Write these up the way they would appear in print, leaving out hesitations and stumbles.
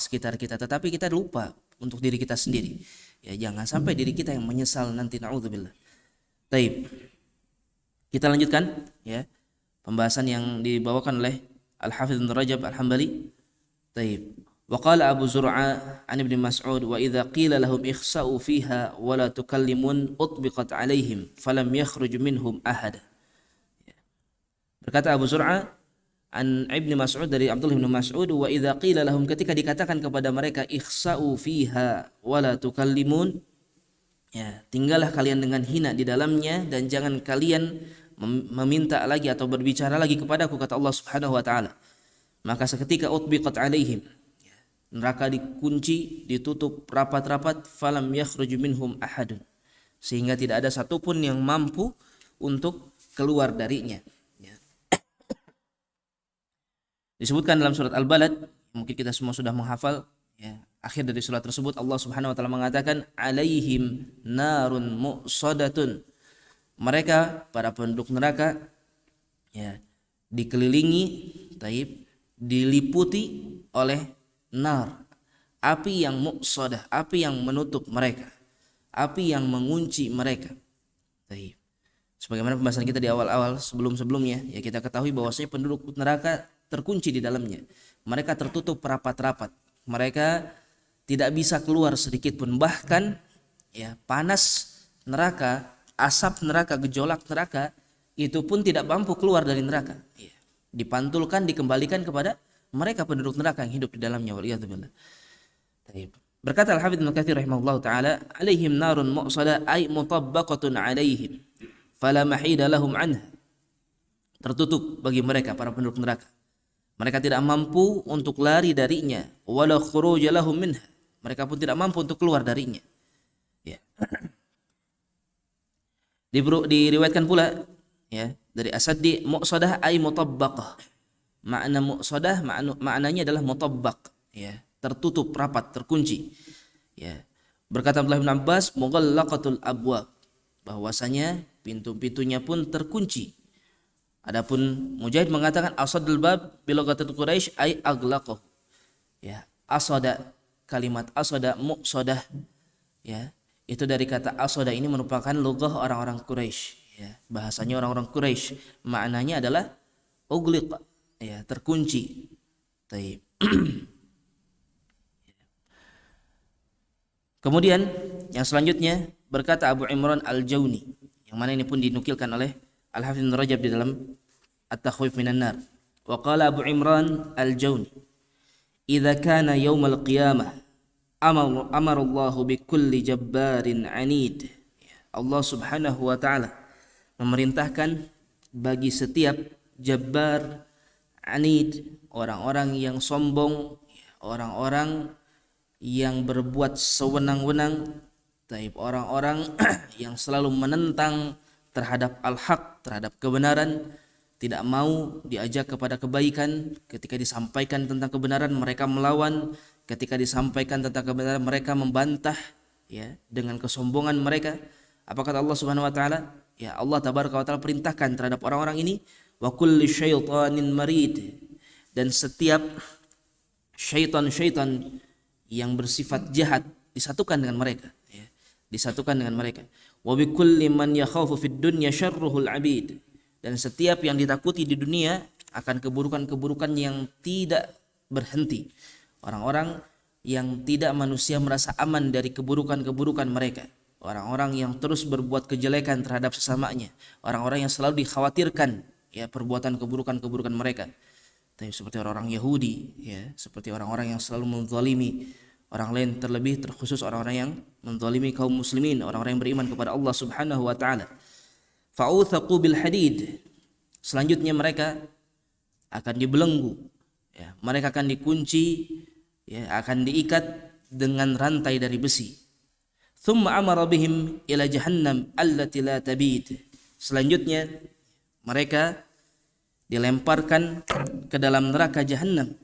sekitar kita, tetapi kita lupa untuk diri kita sendiri. Ya, jangan sampai diri kita yang menyesal nanti, naudzubillah. Taib. Kita lanjutkan ya pembahasan yang dibawakan oleh Al-Hafidz Ibnu Rajab Al-Hambali. Taib. Wa qala Abu Zur'a an Ibnu Mas'ud wa idza qila lahum ikhsa'u fiha wa la tukallimun utbiqat 'alaihim falam yakhruj minhum ahad. Berkata Abu Zur'a an Ibnu Mas'ud dari Abdullah bin Mas'ud, wa idza qila lahum, ketika dikatakan kepada mereka ikhsa'u fiha wa la tukallimun, ya, tinggallah kalian dengan hina di dalamnya dan jangan kalian meminta lagi atau berbicara lagi kepadaku, kata Allah Subhanahu wa taala. Maka seketika utbiqat 'alaihim, neraka dikunci, ditutup rapat-rapat, falam yakhruj minhum ahadun, sehingga tidak ada satupun yang mampu untuk keluar darinya. Ya. Disebutkan dalam surat Al-Balad, mungkin kita semua sudah menghafal, ya, akhir dari surat tersebut Allah Subhanahu wa taala mengatakan alaihim narun muqsadatun, mereka para penduduk neraka, ya, dikelilingi, diliputi oleh nar, api yang muqsadah, api yang menutup mereka, api yang mengunci mereka. Baik. Sebagaimana pembahasan kita di awal-awal sebelum-sebelumnya, ya, kita ketahui bahwasanya penduduk neraka terkunci di dalamnya. Mereka tertutup rapat-rapat. Mereka tidak bisa keluar sedikit pun. Bahkan, ya, panas neraka, asap neraka, gejolak neraka itu pun tidak mampu keluar dari neraka. Ya. Dipantulkan, dikembalikan kepada mereka penduduk neraka yang hidup di dalamnya, waliyadzubillah. Berkata Al-Hafidz Ibnu Katsir rahimahullahu taala, alaihim narun muqsada ay mutabbaqatun alaihim fala mahida lahum anha, tertutup bagi mereka para penduduk neraka. Mereka tidak mampu untuk lari darinya, wala khuruj lahum minha, mereka pun tidak mampu untuk keluar darinya. Ya. Diriwayatkan pula, ya, dari As-Saddi, muqsadah ay mutabbaqah. Makna muqsadah maknanya adalah mutabbaq, ya, tertutup rapat, terkunci. Ya. Berkata Abdullah bin Abbas, mughallaqatul abwab, bahwasanya pintu-pintunya pun terkunci. Adapun Mujahid mengatakan asadul bab bilughatil Quraisy ay aghlaqahu. Ya, asada, kalimat asada muqsadah, ya, itu dari kata asada, ini merupakan lughah orang-orang Quraisy, ya, bahasanya orang-orang Quraisy. Maknanya adalah ughliq, ya, terkunci. Taib. Kemudian yang selanjutnya berkata Abu Imran Al-Jauni, yang mana ini pun dinukilkan oleh Al-Hafidz Ibnu Rajab di dalam At-Takhwif minan Nar. Wa qala Abu Imran Al-Jauni, idza kana yaumul qiyamah amara Allah bi kulli jabbarin anid. Allah Subhanahu wa taala memerintahkan bagi setiap jabbar anid, orang-orang yang sombong, orang-orang yang berbuat sewenang-wenang, orang-orang yang selalu menentang terhadap al-haq, terhadap kebenaran, tidak mau diajak kepada kebaikan. Ketika disampaikan tentang kebenaran mereka melawan, ketika disampaikan tentang kebenaran mereka membantah, ya, dengan kesombongan mereka. Apa kata Allah Subhanahu wa taala? Ya, Allah tabaraka wa taala perintahkan terhadap orang-orang ini, wa kulli syaitanin marid, dan setiap syaitan-syaitan yang bersifat jahat disatukan dengan mereka, ya, disatukan dengan mereka. Wa bi kulli man yakhafu fid dunya syarruhul abid, dan setiap yang ditakuti di dunia akan keburukan-keburukan yang tidak berhenti. Orang-orang yang tidak manusia merasa aman dari keburukan-keburukan mereka. Orang-orang yang terus berbuat kejelekan terhadap sesamanya, orang-orang yang selalu dikhawatirkan, ya, perbuatan keburukan-keburukan mereka. Seperti orang-orang Yahudi, ya, seperti orang-orang yang selalu menzalimi orang lain, terlebih terkhusus orang-orang yang menzalimi kaum muslimin, orang-orang yang beriman kepada Allah Subhanahu wa taala. Fa'uthaqu bil hadid, selanjutnya mereka akan dibelenggu, ya, mereka akan dikunci, ya, akan diikat dengan rantai dari besi. Thumma amara bihim ila jahannam allati la tabid, selanjutnya mereka dilemparkan ke dalam neraka Jahannam.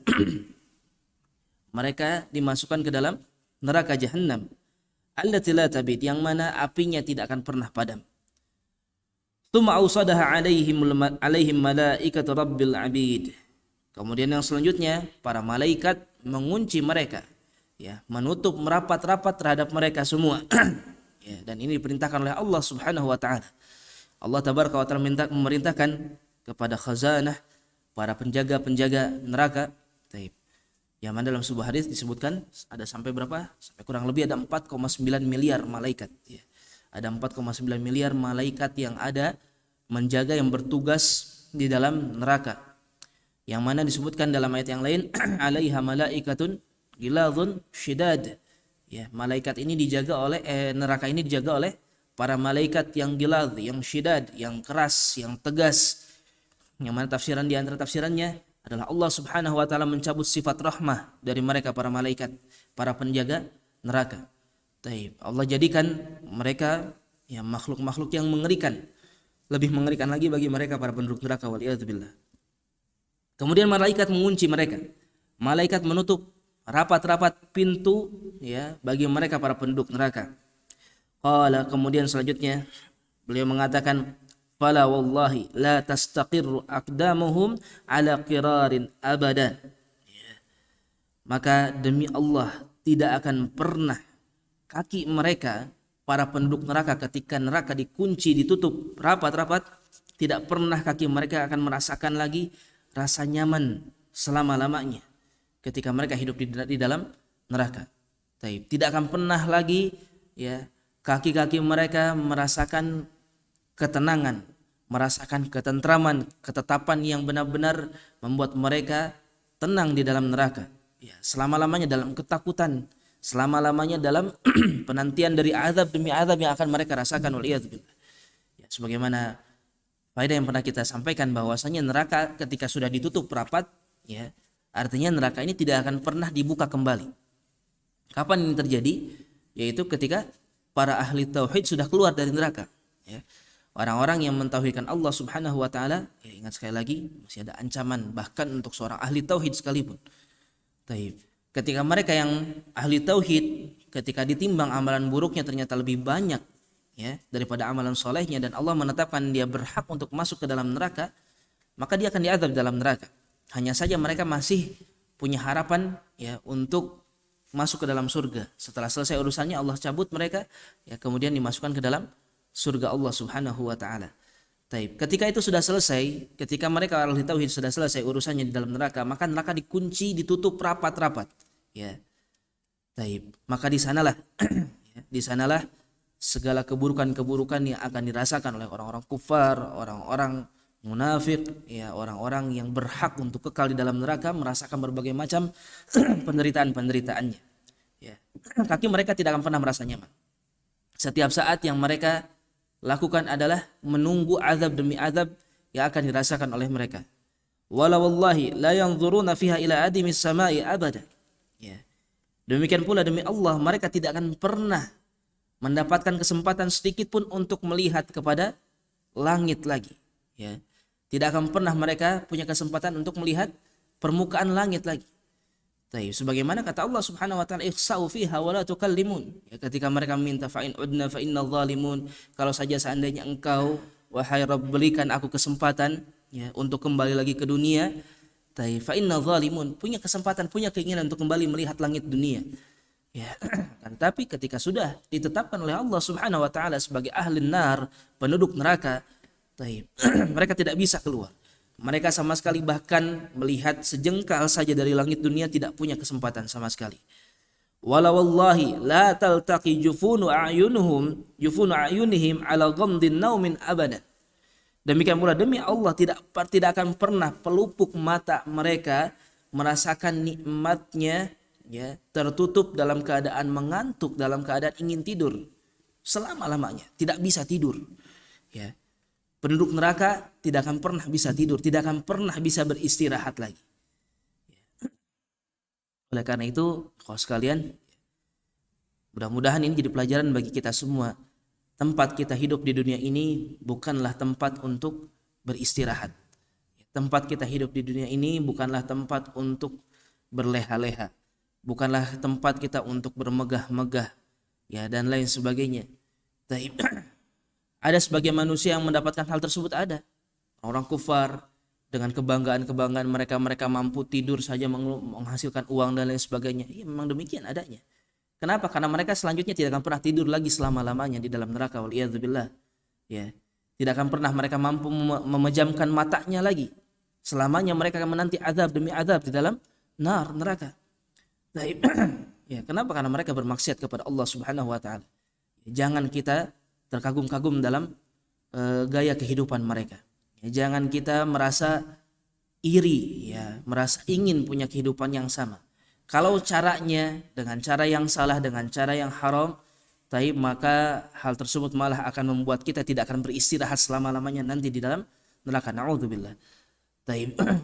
Mereka dimasukkan ke dalam neraka Jahannam allati la tabid, yang mana apinya tidak akan pernah padam. Tsumma awsadaha alaihim malaikatu rabbil abid, Kemudian yang selanjutnya para malaikat mengunci mereka, ya, menutup merapat-rapat terhadap mereka semua. Ya, dan ini diperintahkan oleh Allah Subhanahu wa taala. Allah tabaraka wa taala memerintahkan kepada khazanah, para penjaga-penjaga neraka. Taib. Yang mana dalam sebuah hadis disebutkan ada sampai berapa? Sampai kurang lebih ada 4,9 miliar malaikat, ya. Ada 4,9 miliar malaikat yang ada menjaga, yang bertugas di dalam neraka. Yang mana disebutkan dalam ayat yang lain, alaiha malaikatun ghiladhun syidad. Ya, malaikat ini dijaga oleh neraka ini dijaga oleh para malaikat yang gilad, yang syidad, yang keras, yang tegas. Yang mana tafsiran di antara tafsirannya adalah Allah Subhanahu wa taala mencabut sifat rahmah dari mereka para malaikat, para penjaga neraka. Taib. Allah jadikan mereka, ya, makhluk-makhluk yang mengerikan. Lebih mengerikan lagi bagi mereka para penduduk neraka, waliyadzubillah. Kemudian malaikat mengunci mereka. Malaikat menutup rapat-rapat pintu, ya, bagi mereka para penduduk neraka. Qala, kemudian selanjutnya beliau mengatakan, fala wallahi la tastaqirru aqdamuhum ala qirarin abada. Ya. Maka demi Allah tidak akan pernah kaki mereka para penduduk neraka ketika neraka dikunci, ditutup rapat-rapat, tidak pernah kaki mereka akan merasakan lagi rasa nyaman selama-lamanya ketika mereka hidup di dalam neraka. Tidak akan pernah lagi, ya, kaki-kaki mereka merasakan ketenangan, merasakan ketentraman, ketetapan yang benar-benar membuat mereka tenang di dalam neraka. Ya, selama-lamanya dalam ketakutan, selama-lamanya dalam penantian dari azab demi azab yang akan mereka rasakan, waliyadzubillah. Ya, sebagaimana faedah yang pernah kita sampaikan bahwasanya neraka ketika sudah ditutup rapat, ya, artinya neraka ini tidak akan pernah dibuka kembali. Kapan ini terjadi? Yaitu ketika para ahli tauhid sudah keluar dari neraka, ya. Orang-orang yang mentauhidkan Allah Subhanahu wa taala, ya, ingat sekali lagi masih ada ancaman bahkan untuk seorang ahli tauhid sekalipun. Taib. Ketika mereka yang ahli tauhid, ketika ditimbang amalan buruknya ternyata lebih banyak, ya, daripada amalan solehnya, dan Allah menetapkan dia berhak untuk masuk ke dalam neraka, maka dia akan diazab dalam neraka. Hanya saja mereka masih punya harapan, ya, untuk masuk ke dalam surga. Setelah selesai urusannya Allah cabut mereka, ya, kemudian dimasukkan ke dalam surga Allah Subhanahu wa taala. Taib. Ketika itu sudah selesai, ketika mereka ahli tauhid sudah selesai urusannya di dalam neraka, maka neraka dikunci, ditutup rapat-rapat, ya. Taib. Maka di sanalah ya, di sanalah segala keburukan-keburukan yang akan dirasakan oleh orang-orang kufar, orang-orang munafik, ya, orang-orang yang berhak untuk kekal di dalam neraka, merasakan berbagai macam penderitaan-penderitaannya. Ya. Kaki mereka tidak akan pernah merasa nyaman. Setiap saat yang mereka lakukan adalah menunggu azab demi azab yang akan dirasakan oleh mereka. Wala wallahi la yanzuruna fiha ila adimis samai abada. Ya. Demikian pula demi Allah mereka tidak akan pernah mendapatkan kesempatan sedikit pun untuk melihat kepada langit lagi, ya. Tidak akan pernah mereka punya kesempatan untuk melihat permukaan langit lagi. Sebagaimana kata Allah Subhanahu wa taala, ikhsa'u fiha wa la tukallimun. Ya, ketika mereka meminta fa'in udna fa innal zalimun, kalau saja seandainya engkau wahai Rabb berikan aku kesempatan, ya, untuk kembali lagi ke dunia, fa innal zalimun, punya kesempatan, punya keinginan untuk kembali melihat langit dunia. Ya, kan, tapi ketika sudah ditetapkan oleh Allah Subhanahu wa taala sebagai ahli nar, penduduk neraka, mereka tidak bisa keluar. Mereka sama sekali bahkan melihat sejengkal saja dari langit dunia tidak punya kesempatan sama sekali. Wala wallahi la taltaqi jufunu a'yunihim ala ghamdin naumin abada. Demikian pula demi Allah tidak akan pernah pelupuk mata mereka merasakan nikmatnya, ya, tertutup dalam keadaan mengantuk, dalam keadaan ingin tidur selama-lamanya, tidak bisa tidur, ya. Penduduk neraka tidak akan pernah bisa tidur, tidak akan pernah bisa beristirahat lagi. Oleh karena itu, kawan sekalian, mudah-mudahan ini jadi pelajaran bagi kita semua. Tempat kita hidup di dunia ini bukanlah tempat untuk beristirahat. Tempat kita hidup di dunia ini bukanlah tempat untuk berleha-leha. Bukanlah tempat kita untuk bermegah-megah, ya, dan lain sebagainya. Ada sebagian manusia yang mendapatkan hal tersebut, ada orang kufar dengan kebanggaan-kebanggaan mereka mampu tidur saja menghasilkan uang dan lain sebagainya. Iya, memang demikian adanya. Kenapa? Karena mereka selanjutnya tidak akan pernah tidur lagi selama-lamanya di dalam neraka, waliyadzubillah. Ya. Tidak akan pernah mereka mampu memejamkan matanya lagi. Selamanya mereka akan menanti azab demi azab di dalam neraka. Ya, kenapa? Karena mereka bermaksiat kepada Allah Subhanahu wa taala. Jangan kita terkagum-kagum dalam gaya kehidupan mereka. Ya, jangan kita merasa iri, ya, merasa ingin punya kehidupan yang sama. Kalau caranya dengan cara yang salah, dengan cara yang haram, maka hal tersebut malah akan membuat kita tidak akan beristirahat selama-lamanya nanti di dalam neraka. Na'udzubillah.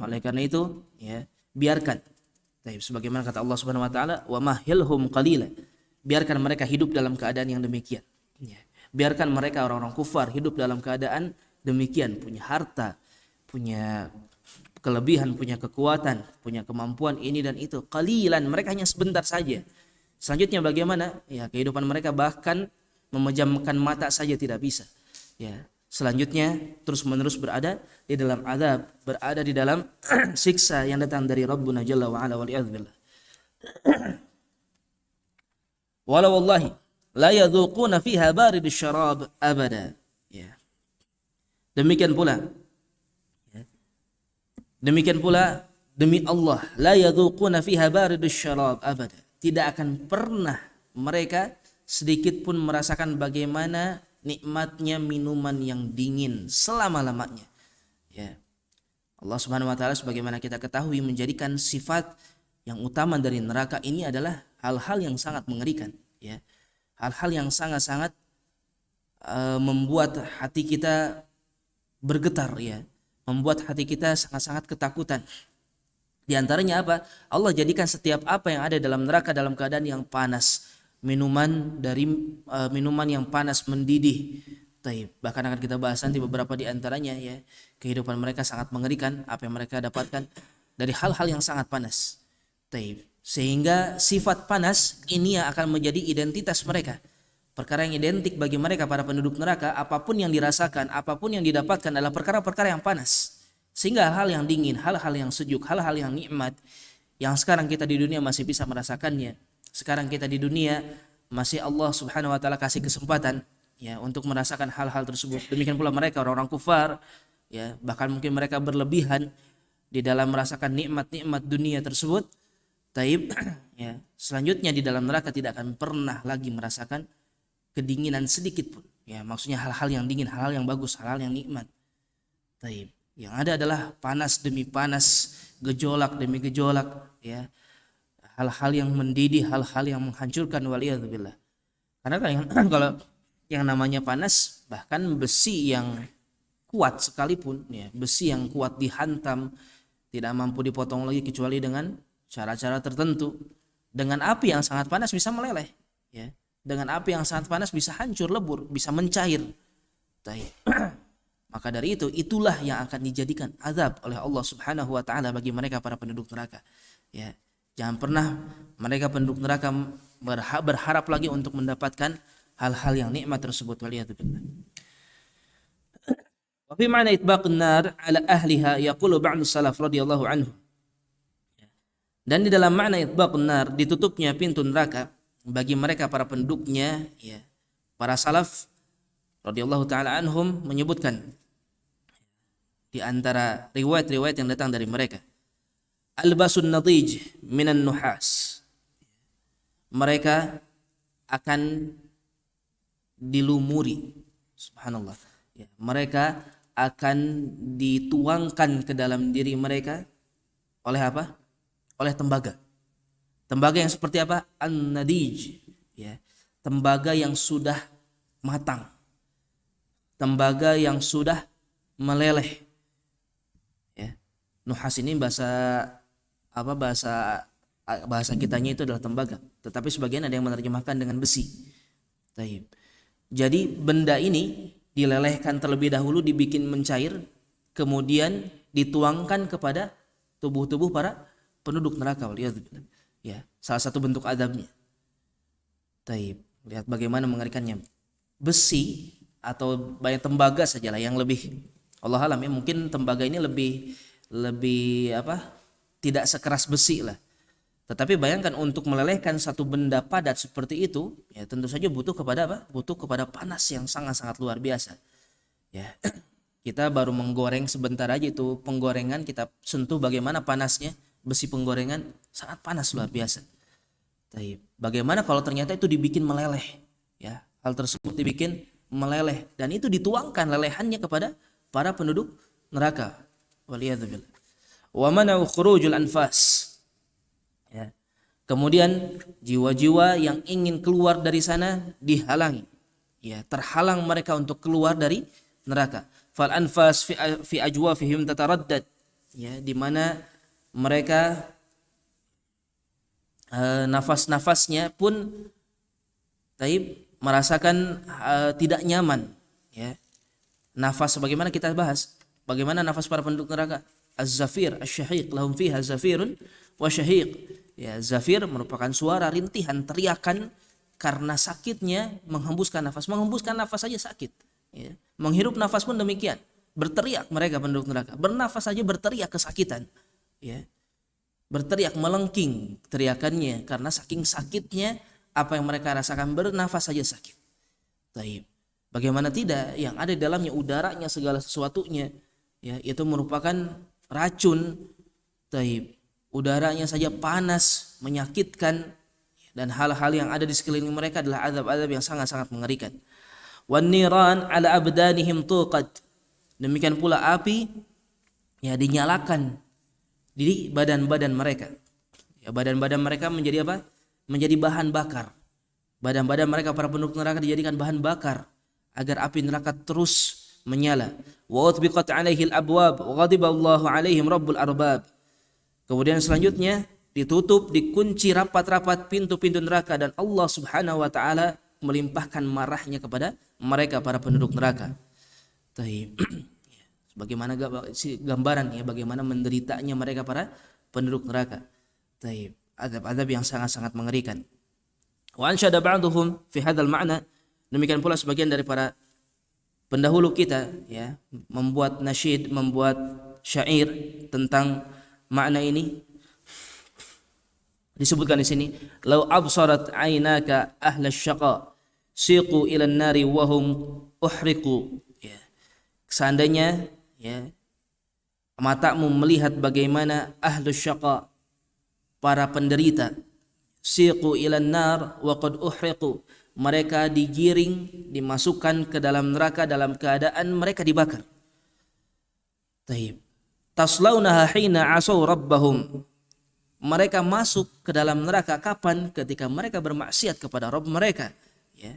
Oleh karena itu, ya, biarkan. Sebagaimana kata Allah Subhanahu wa taala, "Wa mahilhum qalila." Biarkan mereka hidup dalam keadaan yang demikian. Ya. Biarkan mereka orang-orang kufar hidup dalam keadaan demikian, punya harta, punya kelebihan, punya kekuatan, punya kemampuan ini dan itu. Qalilan, mereka hanya sebentar saja. Selanjutnya bagaimana? Ya, kehidupan mereka bahkan memejamkan mata saja tidak bisa. Ya, selanjutnya terus-menerus berada di dalam azab, berada di dalam siksa yang datang dari Rabbuna Jalla wa Ala, waliyadzubillah. Wala wallahi la yadhuquna fiha baridus syarab abada. Ya. Demikian pula demi Allah, la yadhuquna fiha baridus syarab abada. Tidak akan pernah mereka sedikit pun merasakan bagaimana nikmatnya minuman yang dingin selama-lamanya. Ya. Allah Subhanahu wa taala sebagaimana kita ketahui menjadikan sifat yang utama dari neraka ini adalah hal-hal yang sangat mengerikan, ya. Hal-hal yang sangat-sangat membuat hati kita bergetar, ya. Membuat hati kita sangat-sangat ketakutan. Di antaranya apa? Allah jadikan setiap apa yang ada dalam neraka dalam keadaan yang panas. Minuman yang panas mendidih. Bahkan akan kita bahas nanti beberapa di antaranya, ya. Kehidupan mereka sangat mengerikan, apa yang mereka dapatkan dari hal-hal yang sangat panas. Sehingga sifat panas ini yang akan menjadi identitas mereka. Perkara yang identik bagi mereka para penduduk neraka, apapun yang dirasakan, apapun yang didapatkan adalah perkara-perkara yang panas. Sehingga hal yang dingin, hal-hal yang sejuk, hal-hal yang nikmat yang sekarang kita di dunia masih bisa merasakannya. Sekarang kita di dunia masih Allah Subhanahu wa taala kasih kesempatan, ya, untuk merasakan hal-hal tersebut. Demikian pula mereka orang-orang kufar, ya, bahkan mungkin mereka berlebihan di dalam merasakan nikmat-nikmat dunia tersebut. Ya, selanjutnya di dalam neraka tidak akan pernah lagi merasakan kedinginan sedikit pun. Ya, maksudnya hal-hal yang dingin, hal-hal yang bagus, hal-hal yang nikmat. Yang ada adalah panas demi panas, gejolak demi gejolak, ya. Hal-hal yang mendidih, hal-hal yang menghancurkan, waliyadzubillah. Karena kalau yang namanya panas, bahkan besi yang kuat sekalipun, ya, besi yang kuat dihantam tidak mampu dipotong lagi kecuali dengan cara-cara tertentu. Dengan api yang sangat panas bisa meleleh, ya. Dengan api yang sangat panas bisa hancur lebur, bisa mencair. Maka dari itu, itulah yang akan dijadikan azab oleh Allah Subhanahu wa taala bagi mereka para penduduk neraka. Ya, jangan pernah mereka penduduk neraka berharap lagi untuk mendapatkan hal-hal yang nikmat tersebut, waliyadzubillah. Wa fi ma'na itbaqun nar ala ahliha yaqulu ba'du salaf radhiyallahu anhu. Dan di dalam makna itbaqun nar, ditutupnya pintu neraka bagi mereka para penduduknya, ya. Para salaf radhiyallahu taala anhum menyebutkan di antara riwayat-riwayat yang datang dari mereka, albasun nadij minan nuhas. Mereka akan dilumuri, subhanallah, ya. Mereka akan dituangkan ke dalam diri mereka oleh apa? Oleh tembaga. Tembaga yang seperti apa? An-nadij, ya. Tembaga yang sudah matang. Tembaga yang sudah meleleh. Ya. Nuhas ini bahasa kitanya itu adalah tembaga. Tetapi sebagian ada yang menerjemahkan dengan besi. Jadi benda ini dilelehkan terlebih dahulu, dibikin mencair, kemudian dituangkan kepada tubuh-tubuh para penduduk neraka, waliyadzubillah. Ya, salah satu bentuk adabnya. Lihat bagaimana mengerikannya. Besi atau banyak tembaga sajalah yang lebih, Allah alam, ya, mungkin tembaga ini lebih lebih tidak sekeras besi lah. Tetapi bayangkan untuk melelehkan satu benda padat seperti itu, ya tentu saja butuh kepada butuh kepada panas yang sangat-sangat luar biasa. Ya. Kita baru menggoreng sebentar aja, itu penggorengan kita sentuh bagaimana panasnya, besi penggorengan sangat panas luar biasa. Tapi bagaimana kalau ternyata itu dibikin meleleh, ya, hal tersebut dibikin meleleh dan itu dituangkan lelehannya kepada para penduduk neraka. Waliyadzubillah. Wa mana'u khurujul anfas. Ya. Kemudian jiwa-jiwa yang ingin keluar dari sana dihalangi, ya, terhalang mereka untuk keluar dari neraka. Fal anfas fi ajwafihim tataraddad, ya, di mana mereka nafas-nafasnya pun merasakan tidak nyaman, ya. Nafas sebagaimana kita bahas, bagaimana nafas para penduduk neraka? Az-zafir, asy-syahiq, lahum fiha zafirun wa syahiq. Ya, zafir merupakan suara rintihan, teriakan karena sakitnya menghembuskan nafas. Menghembuskan nafas saja sakit, ya. Menghirup nafas pun demikian. Berteriak mereka penduduk neraka. Bernafas saja berteriak kesakitan, ya. Berteriak melengking teriakannya karena saking sakitnya apa yang mereka rasakan, bernafas saja sakit. Taib. Bagaimana tidak, yang ada di dalamnya udaranya segala sesuatunya, ya, itu merupakan racun. Taib. Udaranya saja panas, menyakitkan, dan hal-hal yang ada di sekeliling mereka adalah azab-azab yang sangat-sangat mengerikan. Wan niran ala abdanihim tuqad. Demikian pula api, ya, dinyalakan di badan-badan mereka. Ya, badan-badan mereka menjadi apa? Menjadi bahan bakar. Badan-badan mereka para penduduk neraka dijadikan bahan bakar agar api neraka terus menyala. Wa utbiqat 'alaihil abwab wa ghadiballahu 'alaihim rabbul arbab. Kemudian selanjutnya ditutup, dikunci rapat-rapat pintu-pintu neraka dan Allah Subhanahu wa taala melimpahkan marahnya kepada mereka para penduduk neraka. Taib. Bagaimana gambaran, ya, bagaimana menderitanya mereka para penduduk neraka. Taib. Azab-azab yang sangat-sangat mengerikan. Wa ansyada ba'duhum fi hadzal ma'na. Demikian pula sebagian dari para pendahulu kita, ya, membuat nasyid, membuat syair tentang makna ini. Disebutkan di sini, lau absarat aynaka ahla syaqa siqu ila nari wa hum uhriqu. Ya. Seandainya, ya, matamu melihat bagaimana ahlu syaqa, para penderita, siqu ila nar wa qad uhriqu, mereka digiring, dimasukkan ke dalam neraka dalam keadaan mereka dibakar. Taib. Taslaunaha hina asau rabbahum. Mereka masuk ke dalam neraka kapan? Ketika mereka bermaksiat kepada Rabb mereka, ya.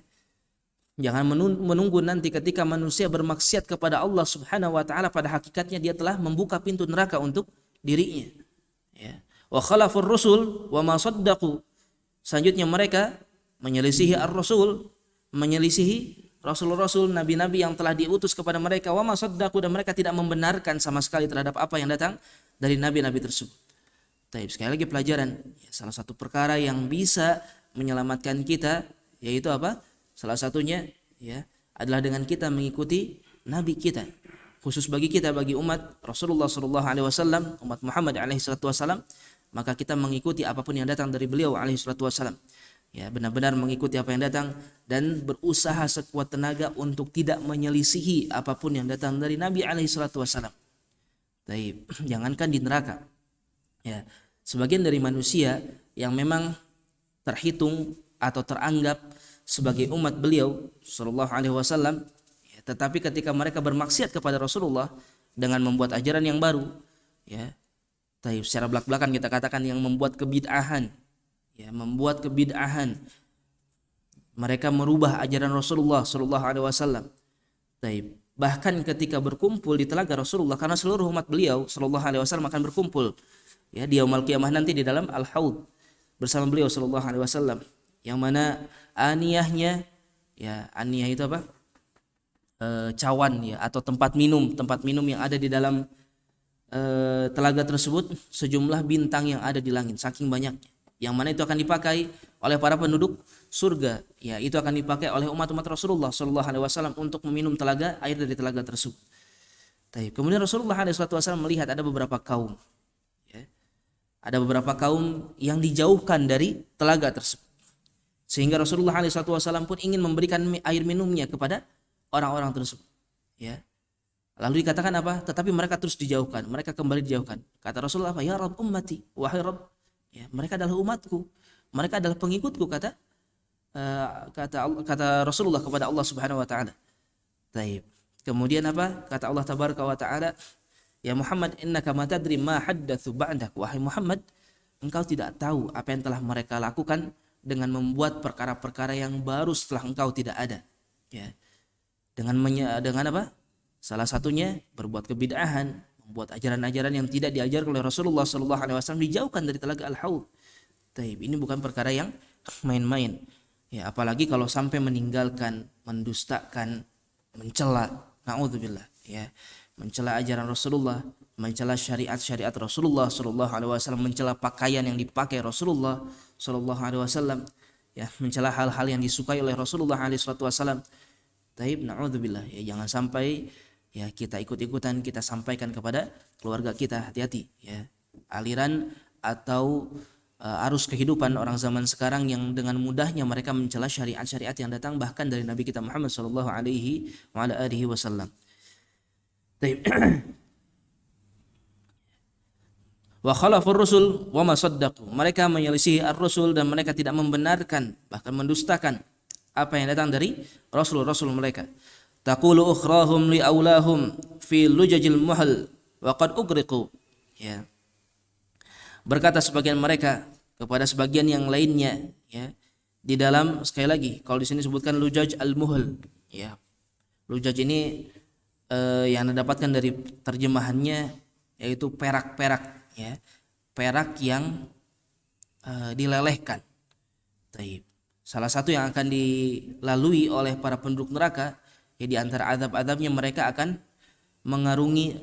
Jangan menunggu nanti ketika manusia bermaksiat kepada Allah Subhanahu wa taala, pada hakikatnya dia telah membuka pintu neraka untuk dirinya, ya. Wa khalafur rusul wa ma saddaqu. Selanjutnya mereka menyelisihi ar-rasul, menyelisihi rasul-rasul, nabi-nabi yang telah diutus kepada mereka, wa ma saddaqu, dan mereka tidak membenarkan sama sekali terhadap apa yang datang dari nabi-nabi tersebut. Taib, sekali lagi pelajaran, ya, salah satu perkara yang bisa menyelamatkan kita yaitu apa? Salah satunya, ya, adalah dengan kita mengikuti nabi kita. Khusus bagi kita, bagi umat Rasulullah sallallahu alaihi wasallam, umat Muhammad alaihi salatu wasallam, maka kita mengikuti apapun yang datang dari beliau alaihi salatu wasallam. Ya, benar-benar mengikuti apa yang datang dan berusaha sekuat tenaga untuk tidak menyelisihi apapun yang datang dari Nabi alaihi salatu wasallam. Taib, jangankan di neraka. Ya, sebagian dari manusia yang memang terhitung atau teranggap sebagai umat beliau sallallahu alaihi wasallam, ya, tetapi ketika mereka bermaksiat kepada Rasulullah dengan membuat ajaran yang baru, ya, taib, secara belak-belakan kita katakan yang membuat kebid'ahan, ya, membuat kebid'ahan, mereka merubah ajaran Rasulullah sallallahu alaihi wasallam. Taib, bahkan ketika berkumpul di telaga Rasulullah, karena seluruh umat beliau sallallahu alaihi wasallam akan berkumpul, ya, di yaumul qiyamah nanti di dalam al-haud bersama beliau sallallahu alaihi wasallam, yang mana aniyahnya, ya, aniyah itu apa? Cawan, ya, atau tempat minum yang ada di dalam telaga tersebut sejumlah bintang yang ada di langit, saking banyaknya, yang mana itu akan dipakai oleh para penduduk surga, ya, itu akan dipakai oleh umat-umat Rasulullah sallallahu alaihi wasallam untuk meminum air dari telaga tersebut. Taib. Kemudian Rasulullah SAW melihat ada beberapa kaum, ya, ada beberapa kaum yang dijauhkan dari telaga tersebut, sehingga Rasulullah SAW pun ingin memberikan air minumnya kepada orang-orang tersebut. Ya. Lalu dikatakan apa? Tetapi mereka terus dijauhkan, mereka kembali dijauhkan. Kata Rasulullah apa? Ya Rabb ummati, wahai Rabb, ya, mereka adalah umatku, mereka adalah pengikutku, kata Rasulullah kepada Allah Subhanahu wa taala. Taib. Kemudian apa? Kata Allah Tabaraka wa taala, ya Muhammad, innaka ma tadri ma haddatsu ba'dak. Wahai Muhammad, engkau tidak tahu apa yang telah mereka lakukan dengan membuat perkara-perkara yang baru setelah engkau tidak ada. Ya. Dengan apa? Salah satunya berbuat kebid'ahan, membuat ajaran-ajaran yang tidak diajarkan oleh Rasulullah sallallahu alaihi wasallam, dijauhkan dari telaga Al-Haud. Taib. Ini bukan perkara yang main-main. Ya, apalagi kalau sampai meninggalkan, mendustakan, mencela, naudzubillah, ya, mencela ajaran Rasulullah, mencela syariat-syariat Rasulullah sallallahu alaihi wasallam, mencela pakaian yang dipakai Rasulullah sallallahu alaihi wasallam, ya, mencela hal-hal yang disukai oleh Rasulullah alaihi wasallam. Taib, naudzubillah, ya, jangan sampai ya kita ikut-ikutan, kita sampaikan kepada keluarga kita, hati-hati, ya. Aliran atau arus kehidupan orang zaman sekarang yang dengan mudahnya mereka mencela syariat-syariat yang datang bahkan dari Nabi kita Muhammad sallallahu alaihi wasallam. Wa khalafur rusul wa ma saddaqu. Mereka menyelisihi ar-rusul dan mereka tidak membenarkan, bahkan mendustakan apa yang datang dari rasul-rasul mereka. Taqulu ukhrahum li aulahum fi lujajil muhal wa qad ugriqu. Ya. Berkata sebagian mereka kepada sebagian yang lainnya, ya, di dalam, sekali lagi, kalau di sini sebutkan lujaj al-muhl, ya. Lujaj ini yang didapatkan dari terjemahannya yaitu perak-perak, ya. Perak yang dilelehkan. Taib. Salah satu yang akan dilalui oleh para penduduk neraka, ya, di antara azab-azabnya mereka akan mengarungi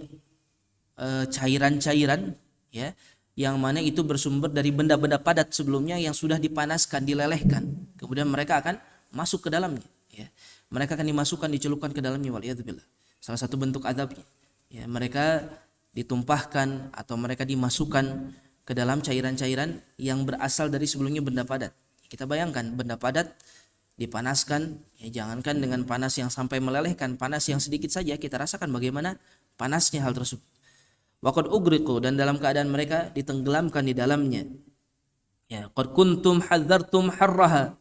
cairan-cairan, ya, yang mana itu bersumber dari benda-benda padat sebelumnya yang sudah dipanaskan, dilelehkan. Kemudian mereka akan masuk ke dalamnya, ya. Mereka akan dimasukkan, dicelupkan ke dalamnya, waliyadzubillah. Salah satu bentuk azabnya, ya, mereka ditumpahkan atau mereka dimasukkan ke dalam cairan-cairan yang berasal dari sebelumnya benda padat. Kita bayangkan benda padat dipanaskan, ya, jangankan dengan panas yang sampai melelehkan, panas yang sedikit saja kita rasakan bagaimana panasnya hal tersebut. Waqad ugriqu, dan dalam keadaan mereka ditenggelamkan di dalamnya. Ya, qad kuntum hadzartum harraha.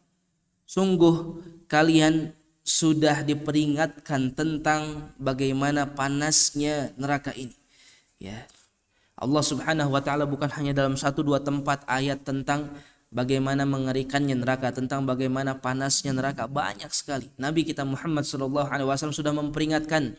Sungguh kalian sudah diperingatkan tentang bagaimana panasnya neraka ini. Ya. Allah Subhanahu wa taala bukan hanya dalam 1-2 tempat ayat tentang bagaimana mengerikannya neraka, tentang bagaimana panasnya neraka, banyak sekali. Nabi kita Muhammad sallallahu alaihi wasallam sudah memperingatkan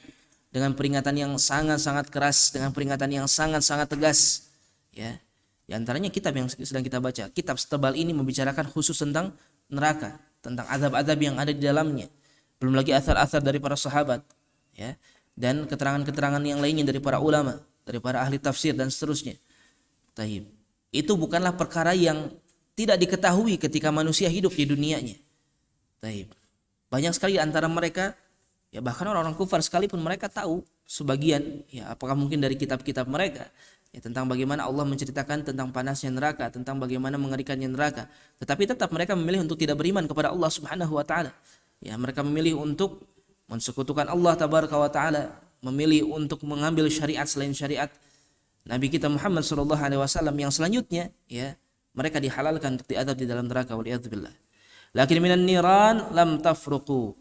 dengan peringatan yang sangat-sangat keras, dengan peringatan yang sangat-sangat tegas, ya. Di antaranya kitab yang sedang kita baca, kitab setebal ini membicarakan khusus tentang neraka, tentang azab-azab yang ada di dalamnya. Belum lagi athar-athar dari para sahabat, ya, dan keterangan-keterangan yang lainnya dari para ulama, dari para ahli tafsir dan seterusnya. Taib. Itu bukanlah perkara yang tidak diketahui ketika manusia hidup di dunianya. Taib. Banyak sekali antara mereka, ya, bahkan orang-orang kufar sekalipun mereka tahu sebagian, ya, apakah mungkin dari kitab-kitab mereka, ya, tentang bagaimana Allah menceritakan tentang panasnya neraka, tentang bagaimana mengerikannya neraka, tetapi tetap mereka memilih untuk tidak beriman kepada Allah Subhanahu wa taala. Ya, mereka memilih untuk mensekutukan Allah Tabaraka wa taala, memilih untuk mengambil syariat selain syariat Nabi kita Muhammad sallallahu alaihi wasallam yang selanjutnya, ya, mereka dihalalkan untuk diazab di dalam neraka, waliyadzubillah. Lakin minan niran lam tafruqu.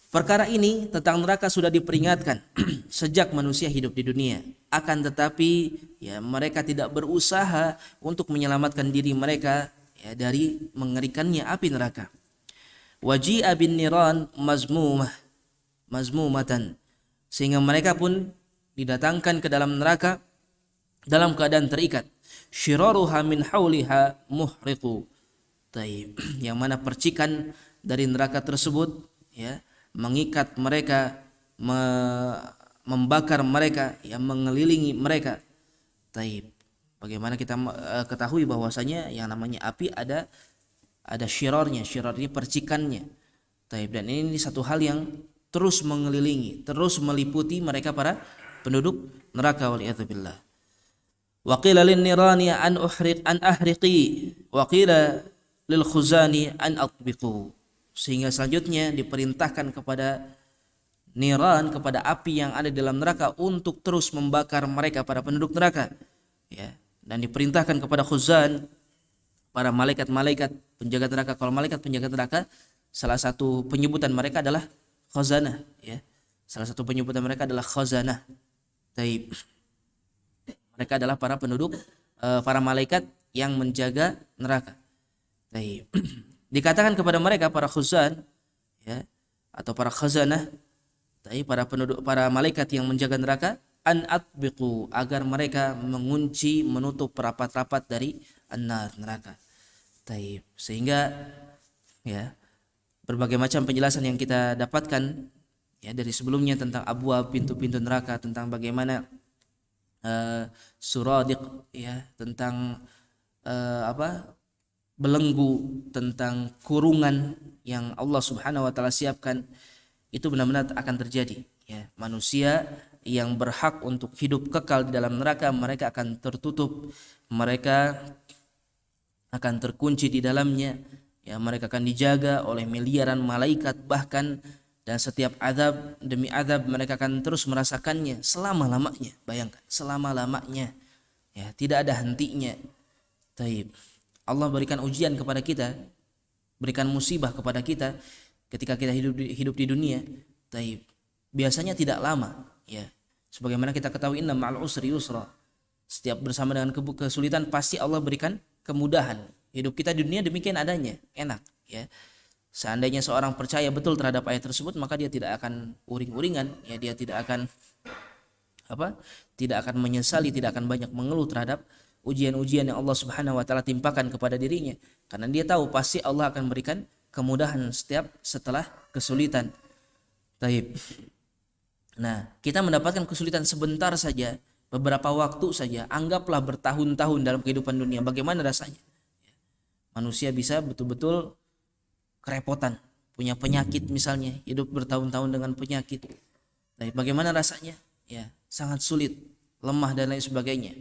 Perkara ini tentang neraka sudah diperingatkan sejak manusia hidup di dunia. Akan tetapi, ya, mereka tidak berusaha untuk menyelamatkan diri mereka, ya, dari mengerikannya api neraka. Waji'a bin niran mazmumatan, sehingga mereka pun didatangkan ke dalam neraka dalam keadaan terikat. Syiraruha min hauliha muhriqu. Taib. Yang mana percikan dari neraka tersebut, ya, mengikat mereka, membakar mereka, yang mengelilingi mereka. Taib. Bagaimana kita ketahui bahwasanya yang namanya api ada syirarnya, syirar ini percikannya. Taib. Dan ini satu hal yang terus mengelilingi, terus meliputi mereka para penduduk neraka, waliyadzubillah. Wa qila lin nirani an ahriqi wa qila lil khuzani an atbiqu. Sehingga selanjutnya diperintahkan kepada niran, kepada api yang ada di dalam neraka untuk terus membakar mereka para penduduk neraka, ya. Dan diperintahkan kepada khuzan, para malaikat-malaikat penjaga neraka. Kalau malaikat penjaga neraka, salah satu penyebutan mereka adalah khazanah, ya. Salah satu penyebutan mereka adalah khazanah. Taib. Mereka adalah para penduduk, para malaikat yang menjaga neraka. Taib. Dikatakan kepada mereka para khuzan, ya, atau para khazanah, para penduduk, para malaikat yang menjaga neraka, an atbiqu, agar mereka mengunci, menutup rapat-rapat dari an-nar, neraka. Taib. Sehingga, ya, berbagai macam penjelasan yang kita dapatkan, ya, dari sebelumnya tentang abwab, pintu-pintu neraka, tentang bagaimana suradiq, ya, tentang belenggu, tentang kurungan yang Allah Subhanahu wa taala siapkan, itu benar-benar akan terjadi, ya. Manusia yang berhak untuk hidup kekal di dalam neraka, mereka akan tertutup, mereka akan terkunci di dalamnya, ya. Mereka akan dijaga oleh miliaran malaikat, bahkan, dan setiap azab demi azab mereka akan terus merasakannya selama-lamanya. Bayangkan, selama-lamanya, ya, tidak ada hentinya. Taib. Allah berikan ujian kepada kita, berikan musibah kepada kita ketika kita hidup di dunia. Taib. Biasanya tidak lama, ya. Sebagaimana kita ketahui, inna ma'al usri yusra. Setiap bersama dengan kesulitan pasti Allah berikan kemudahan. Hidup kita di dunia demikian adanya, enak, ya. Seandainya seorang percaya betul terhadap ayat tersebut, maka dia tidak akan uring-uringan, ya, dia tidak akan tidak akan menyesali, tidak akan banyak mengeluh terhadap ujian-ujian yang Allah Subhanahu wa taala timpakan kepada dirinya, karena dia tahu pasti Allah akan berikan kemudahan setiap setelah kesulitan. Taib. Nah, kita mendapatkan kesulitan sebentar saja, beberapa waktu saja, anggaplah bertahun-tahun dalam kehidupan dunia, bagaimana rasanya? Manusia bisa betul-betul kerepotan, punya penyakit misalnya, hidup bertahun-tahun dengan penyakit. Taib. Bagaimana rasanya? Ya, sangat sulit, lemah dan lain sebagainya.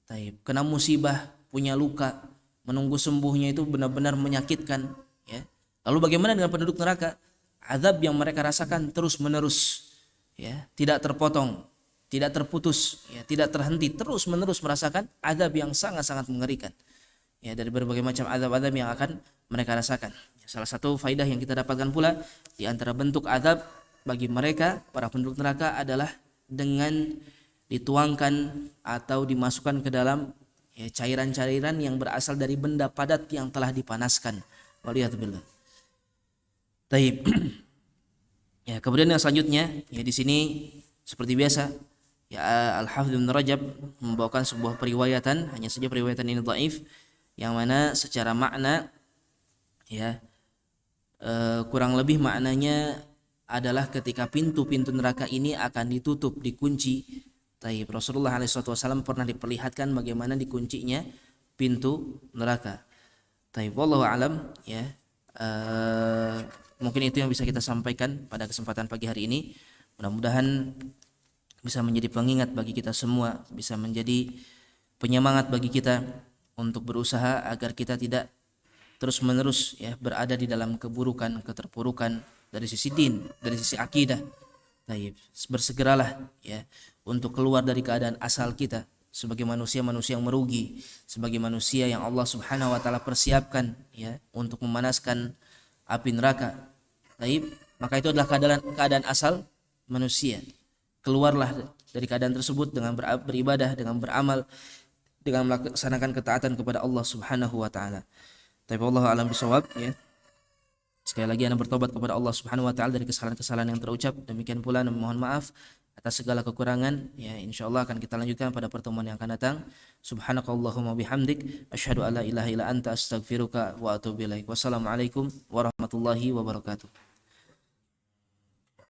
Taib. Kena musibah, punya luka, menunggu sembuhnya itu benar-benar menyakitkan, ya. Lalu bagaimana dengan penduduk neraka? Azab yang mereka rasakan terus menerus, ya, tidak terpotong, tidak terputus, ya, tidak terhenti, terus menerus merasakan azab yang sangat-sangat mengerikan, ya, dari berbagai macam azab-azab yang akan mereka rasakan. Salah satu faidah yang kita dapatkan pula di antara bentuk azab bagi mereka para penduduk neraka adalah dengan dituangkan atau dimasukkan ke dalam, ya, cairan-cairan yang berasal dari benda padat yang telah dipanaskan. Waliyadzubillah. Taib. Ya, kemudian yang selanjutnya, ya, di sini seperti biasa, ya, Al-Hafidz Ibnu Rajab membawakan sebuah periwayatan, hanya saja periwayatan ini dhaif, yang mana secara makna, ya, kurang lebih maknanya adalah ketika pintu-pintu neraka ini akan ditutup, dikunci. Taib. Rasulullah SAW pernah diperlihatkan bagaimana dikuncinya pintu neraka. Taib. Wallahu alam, ya. Mungkin itu yang bisa kita sampaikan pada kesempatan pagi hari ini. Mudah-mudahan bisa menjadi pengingat bagi kita semua, bisa menjadi penyemangat bagi kita untuk berusaha agar kita tidak terus-menerus, ya, berada di dalam keburukan, keterpurukan dari sisi din, dari sisi akidah. Taib. Bersegeralah, ya, untuk keluar dari keadaan asal kita sebagai manusia-manusia yang merugi, sebagai manusia yang Allah Subhanahu wa taala persiapkan, ya, untuk memanaskan api neraka. Taib. Maka itu adalah keadaan asal manusia. Keluarlah dari keadaan tersebut dengan beribadah, dengan beramal, dengan melaksanakan ketaatan kepada Allah Subhanahu wa taala. Tapi wallahu a'lam bishawab, ya. Sekali lagi ana bertobat kepada Allah Subhanahu wa taala dari kesalahan-kesalahan yang terucap. Demikian pula mohon maaf atas segala kekurangan, ya. Insyaallah akan kita lanjutkan pada pertemuan yang akan datang. Subhanakallahumma bihamdik asyhadu alla ilaha illa anta astaghfiruka wa atubu ilaik. Wassalamualaikum warahmatullahi wabarakatuh.